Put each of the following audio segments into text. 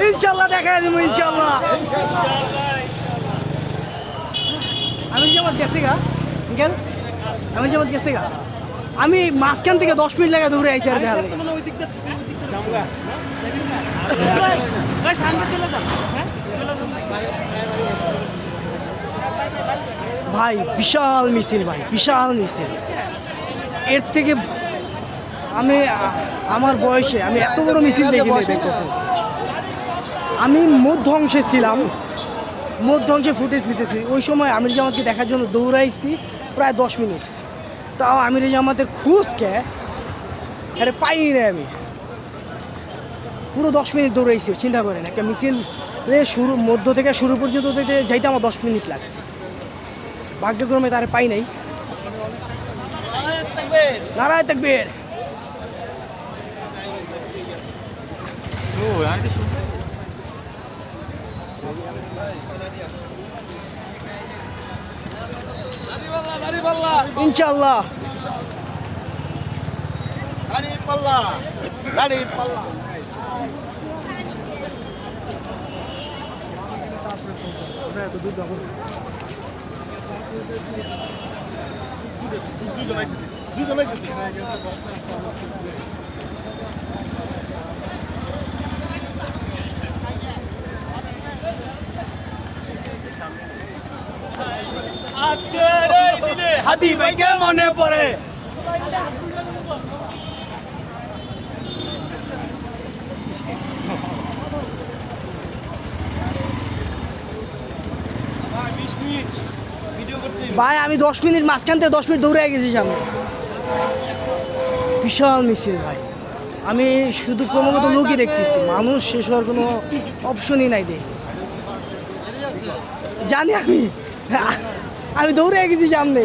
ইনশাল্লাহ দেখা দিব ইনশাল্লাহ। আমি যেমন গেছি গা গেল, আমি যেমন গেছি গা, আমি মাঝখান থেকে 10 মিনিট লাগে দৌড়ে আইছি আর ভাই বিশাল মিছিল, ভাই বিশাল মিছিল। এর থেকে আমি আমার বয়সে আমি এত বড় মিছিল দেখিনি। আমি মধ্য অংশে ছিলাম, মধ্য অংশে ফুটেজ নিতেছি। ওই সময় আমির জামাতকে দেখার জন্য দৌড়াইছি প্রায় 10 মিনিট। তাও আমির জামাতের খুঁজকে আরে পাইনি রে, আমি পুরো 10 মিনিট দৌড়াইছি। চিন্তা করেন, একটা মিছিল শুরু মধ্য থেকে শুরু পর্যন্ত যাইতে আমার 10 মিনিট লাগছে। ভাগ্যক্রমে তারে পাই নাই। নারায় তাকবীর। ইনশাআল্লাহ আজকের এই দিনে হাদি ভাইকে মনে পড়ে। ভাই আমি 10 মিনিট মাঝখান থেকে 10 মিনিট দৌড়ে গেছি সামনে। বিশাল মিছিল ভাই। আমি শুধু ক্রমাগত লোকই দেখতেছি, মানুষ শেষ হওয়ার কোনো অপশনই নাই দেখি। জানি আমি দৌড়ে গেছি সামনে।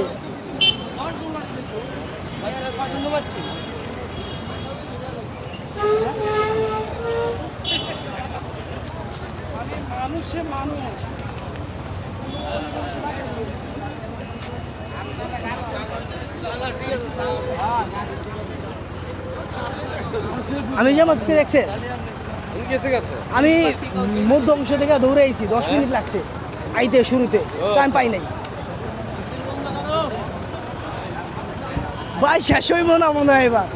আমি যেমন দেখছে আমি মধ্য অংশ থেকে দৌড়ে আইছি, 10 মিনিট লাগছে আইতে শুরুতে, টাইম পাই নাই ভাই। শেষ হইব না মনে হয় এবার।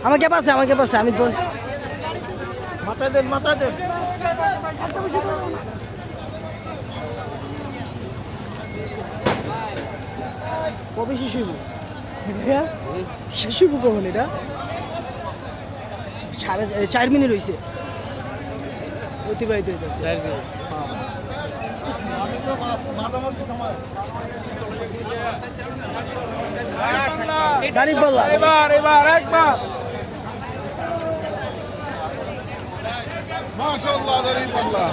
আমাকে পাশে আমি তো মাথা দেন কবে শিশু কখন এটা 4.5 মিনিট হয়েছে অতিবাহিত হইতেছে। দাঁড়িপাল্লা এবার একবার মাশাআল্লাহ দাঁড়িপাল্লা।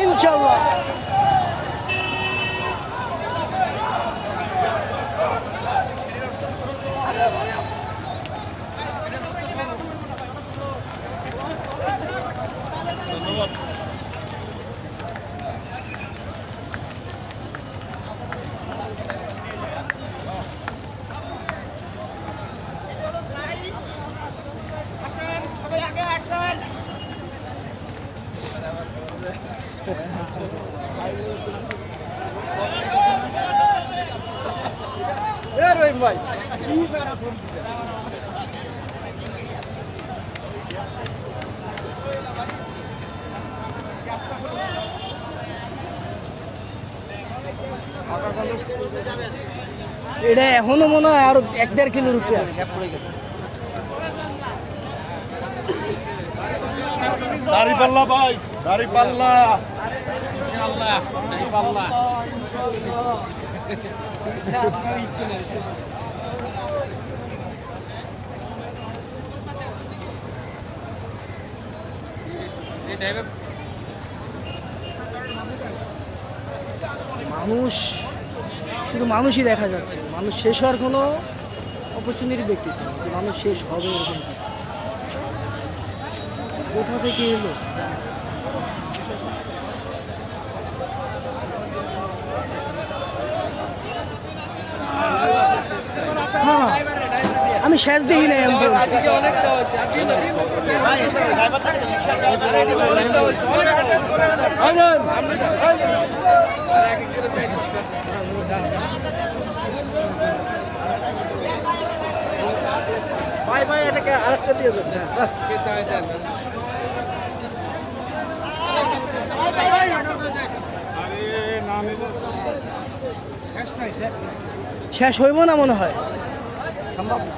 ইনশাআল্লাহ রহিম ভাই কি ম্যারাথন এটা এখনো মনে হয় আরো 1-1.5 কিলোর উপরে আছে। দাড়ি পাল্লা ভাই দাড়ি পাল্লা মানুষ শুধু মানুষই দেখা যাচ্ছে, মানুষ শেষ হওয়ার কোনো অপরচুনিটি দেখতেছে না যে মানুষ শেষ হবে এরকম কিছু। কোথা থেকে এলো? হ্যাঁ, আমি শেষ দেখি নাই আমি বলবো। ভাই ভাই এটাকে আরেকটা দিয়ে দেন বাস কে চাই দেন শেষ হইব না মনে হয়। সম্ভব না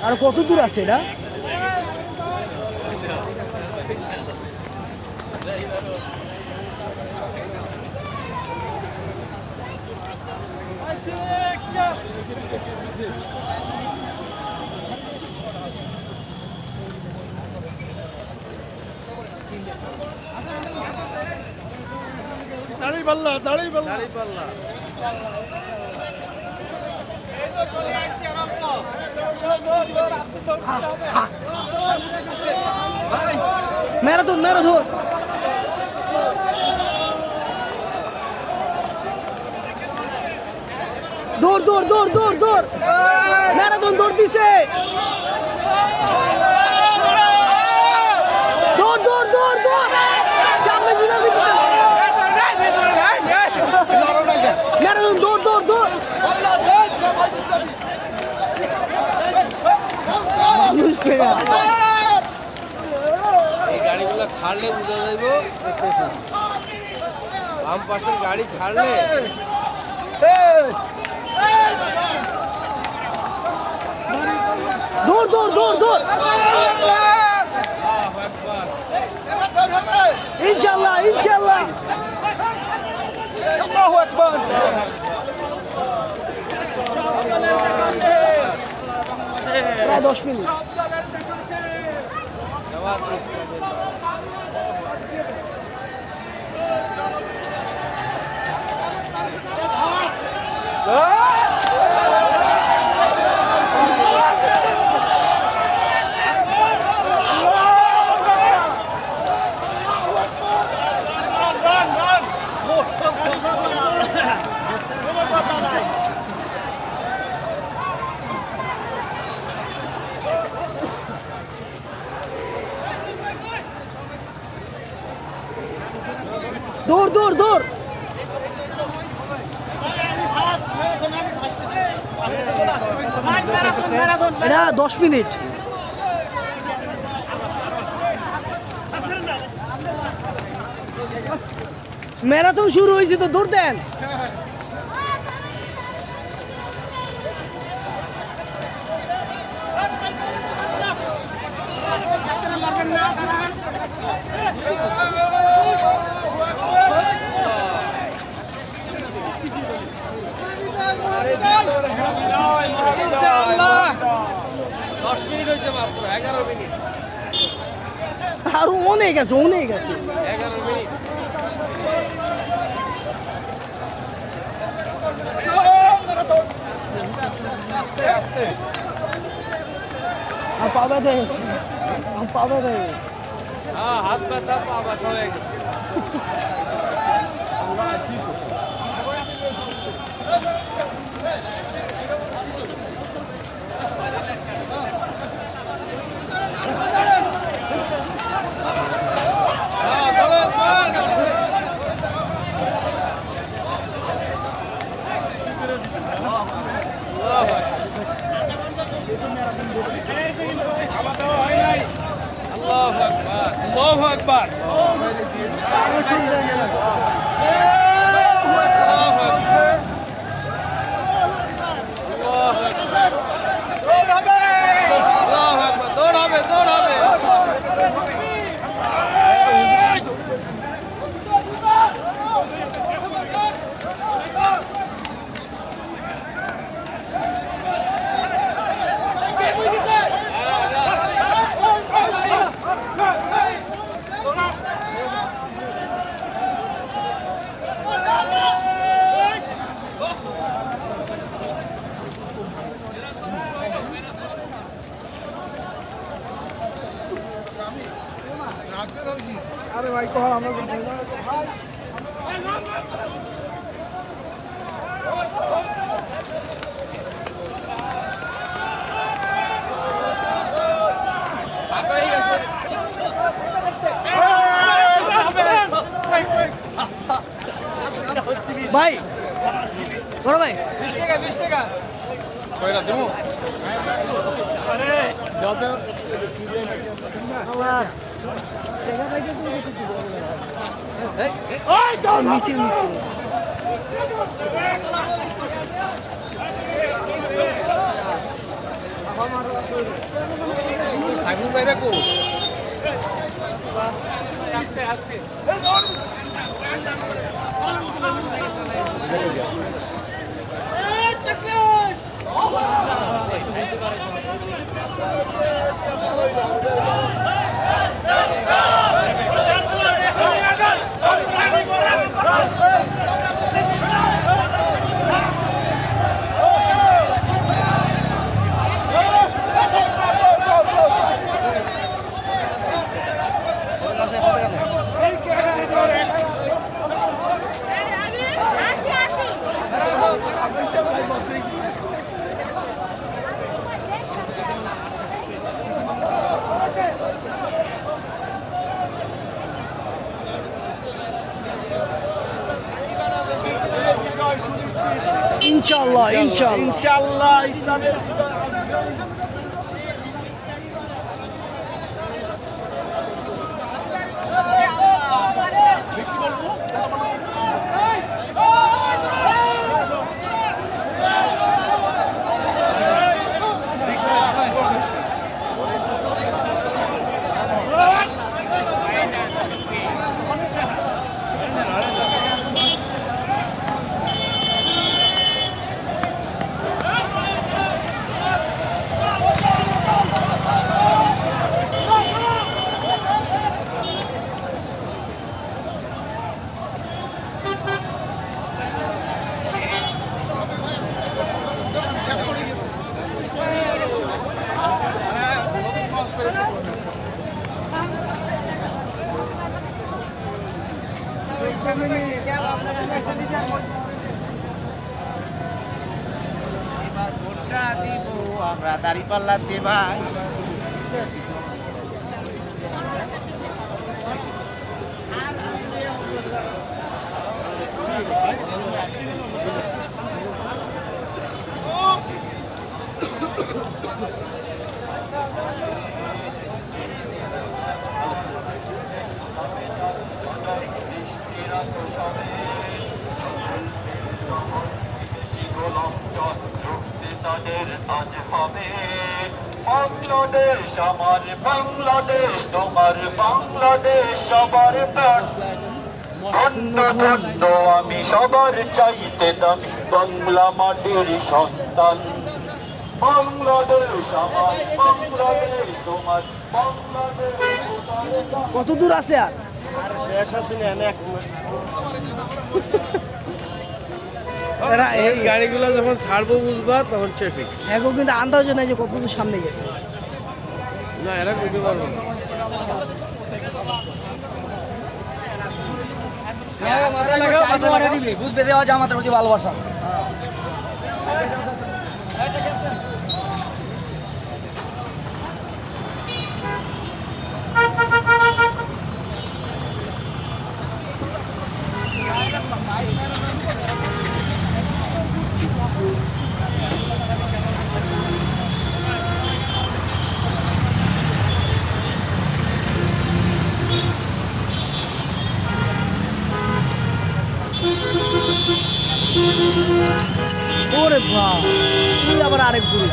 আর কত দূর আছে এটা? দাড়ি পাল্লা দাড়ি পাল্লা দাড়ি পাল্লা ম্যারাথন ম্যারাথন দৌড় দৌড় দৌড় দৌড় দৌড় ম্যারাথন দৌড় দিছে। দৌড় দৌড় দৌড় দৌড় সামনে জিলাপি দিতেছে। ম্যারাথন দৌড় দৌড় দৌড় মানুষ পেয়া। এই গাড়িগুলো ছাড়লে বুঝা যাইব শেষ হয়েছে বাম পাশের গাড়ি ছাড়লে দৌড় দৌড় দৌড় দৌড় ইনশাল্লাহ ইনশাল্লাহ আল্লাহু আকবার প্রায় 10 মিনিট। জামাত ইসলামের দৌড় দৌড় দৌড় এটা 10 মিনিট। ম্যারাথন শুরু হয়েছে তো দৌড় দেন। ইনশাআল্লাহ 10 মিনিট হয়েছে মাত্র 11 মিনিট। আরো অনেক আছে, অনেক আছে। 11 মিনিট। আস্তে আস্তে আমার পা ব্যথা হয়ে গেছে, আমার পা ব্যথা হয়ে গেছে। হ্যাঁ, হাত ব্যথা পা ব্যথা হয়ে গেছে। হ্যাঁ, ধরেন, ধরেন। আল্লাহু আকবার। আল্লাহু আকবার। আল্লাহু আকবার আল্লাহু আকবার। আল্লাহু আকবার। দৌড় হবে আল্লাহু আকবার। দৌড় হবে, দৌড় হবে। আরে ভাই কহ আমরা ভাই বড় ভাই, কয়টা দেবো আমার মিছিল মিছিল সাইকেল বাইরে কো ইনশাআল্লাহ, ইনশাআল্লাহ। ইনশাআল্লাহ ইসলামের আমরা দাঁড়িপাল্লাতে ভাই তাদের আজ হবে বাংলাদেশ আমার বাংলাদেশ তোমার বাংলাদেশ সবার প্রাণ ধন্য ধন্য আমি সবার চাইতে দামি বাংলা মাটির সন্তান বাংলাদেশ আমার বাংলাদেশ তোমার বাংলাদেশ কত দূর আছে আর এরা এই গাড়িগুলো যখন ছাড়বো বুঝবা তখন শেষ হয়েছে। এখন কিন্তু আন্দাজ নাই যে কত দূর সামনে গেছে। না এরা বুঝতে পারবো না। বুঝবে দেওয়া যে আমাদের প্রতি ভালোবাসা। ওরে বাবা, তুই আবার আরেক গুরু।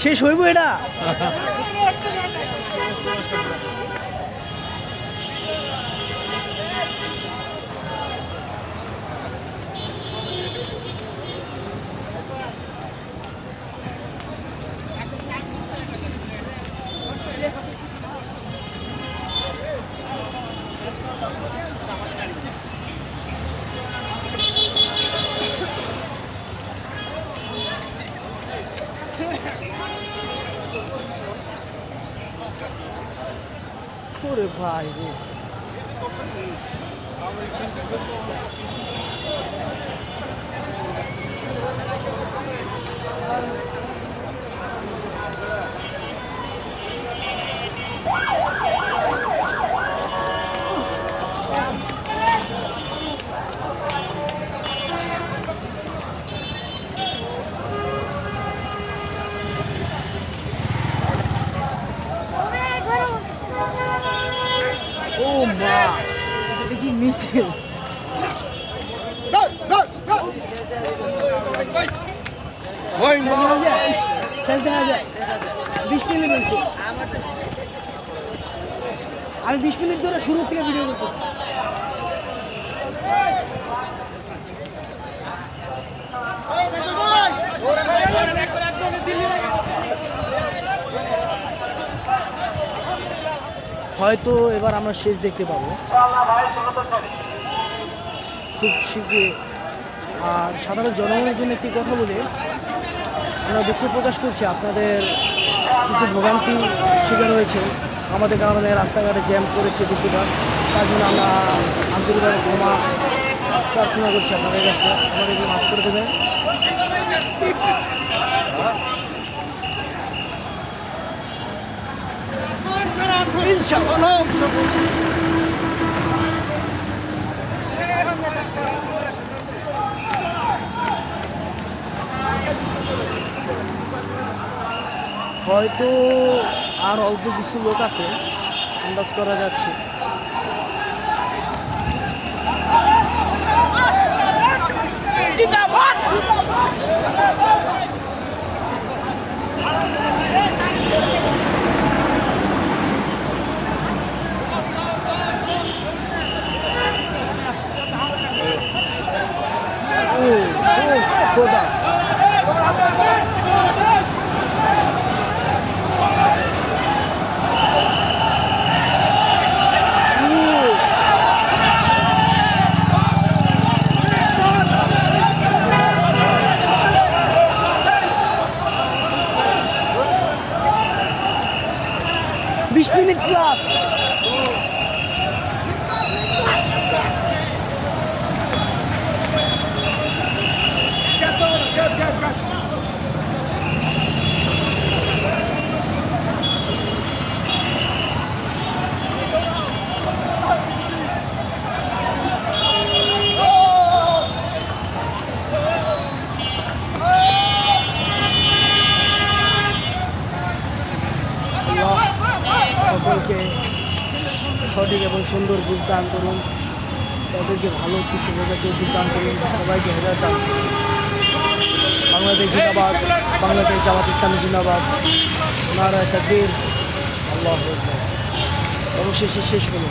শেষ হইব এটা? ওরে ভাই রে, ও মা, এটা কি মিছিল? শেষ দেখা যায় 20 মিনিট হয়েছে। আমি 20 মিনিট ধরে শুরু থেকে ভিডিও করতেছি। হয়তো এবার আমরা শেষ দেখতে পাবো খুব শীঘ্রই। আর সাধারণ জনগণের জন্য একটি কথা বলে আমরা দুঃখ প্রকাশ করছি, আপনাদের কিছু ভোগান্তি শিকার হয়েছে আমাদের কারণে, রাস্তাঘাটে জ্যাম করেছে কিছুটা, তার জন্য আমরা আন্তরিকভাবে ক্ষমা প্রার্থনা করছি আপনাদের কাছে, আমাদেরকে মাফ করে দেবেন। ইনশাআল্লাহ। হয়তো আর অল্প কিছু লোক আছে, আন্দাজ করা যাচ্ছে। খোদা, মিনিট প্লাস। সকলকে সঠিক এবং সুন্দর বুঝ দান করুন, তাদেরকে ভালো কিছু বোঝার তৌফিক দান করুন, সবাইকে হেদায়েত দান করুন। বাংলাদেশ জিন্দাবাদ, বাংলাদেশ জামাত ইসলামী জিন্দাবাদ, নারায়ে তাকবীর, আল্লাহু আকবার। অবশেষে শেষ হলো।